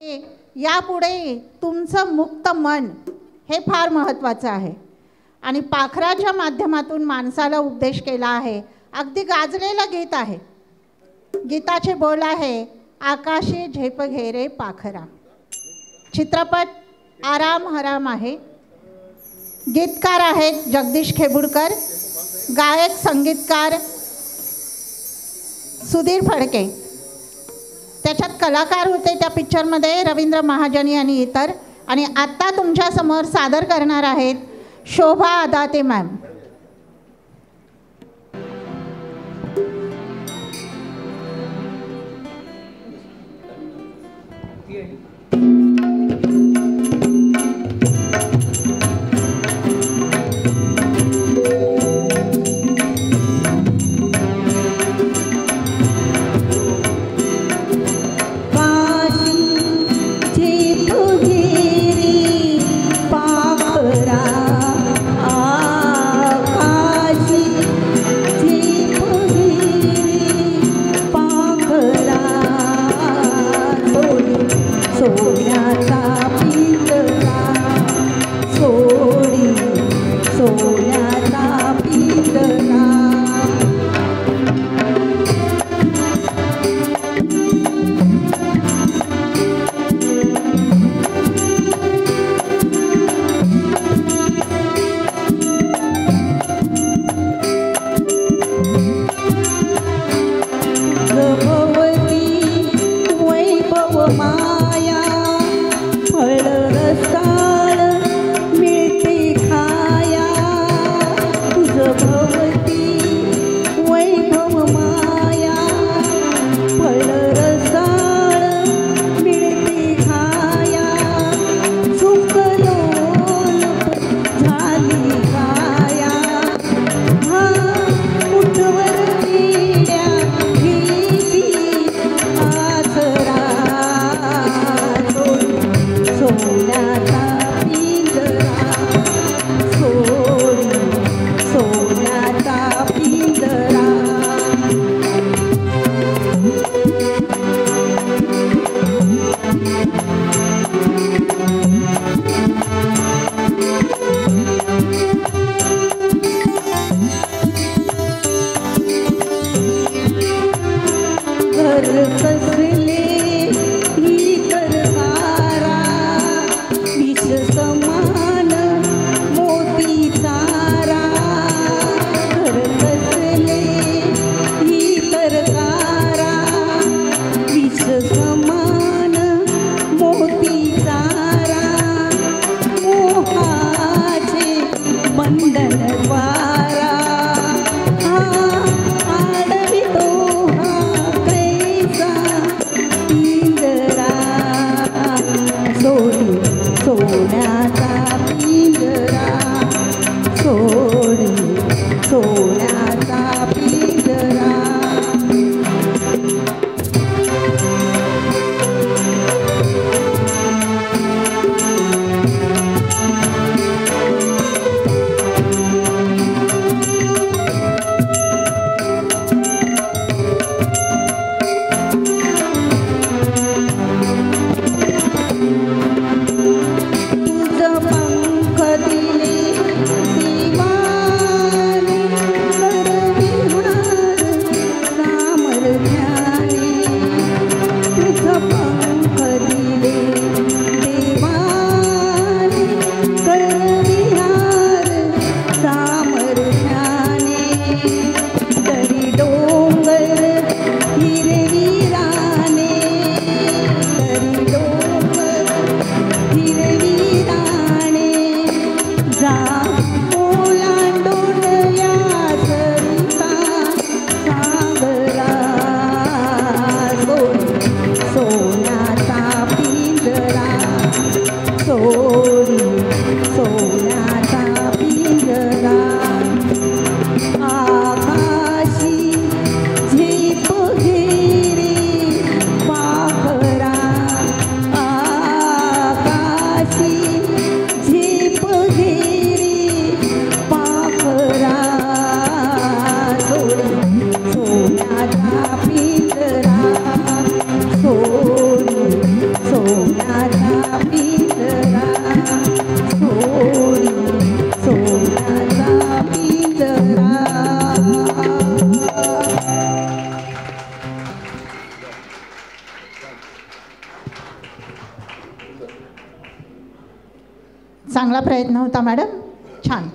यापुढे तुमचं मुक्त मन हे फार महत्त्वाचं आहे आणि पाखराच्या माध्यमातून माणसाला उपदेश केला आहे. अगदी गाजलेलं गीत आहे. गीताचे बोल आहे, आकाशी झेप घेरे पाखरा. चित्रपट आराम हराम आहे. गीतकार आहेत जगदीश खेबुडकर, गायक संगीतकार सुधीर फडके. त्याच्यात कलाकार होते त्या पिक्चरमध्ये रवींद्र महाजनी आणि इतर. आणि आत्ता तुमच्यासमोर सादर करणार आहेत शोभा अदाते मॅम. सोन्याचा पिंजरा, सोडी सोन्याचा पिंजरा. चांगला प्रयत्न होता मॅडम, छान.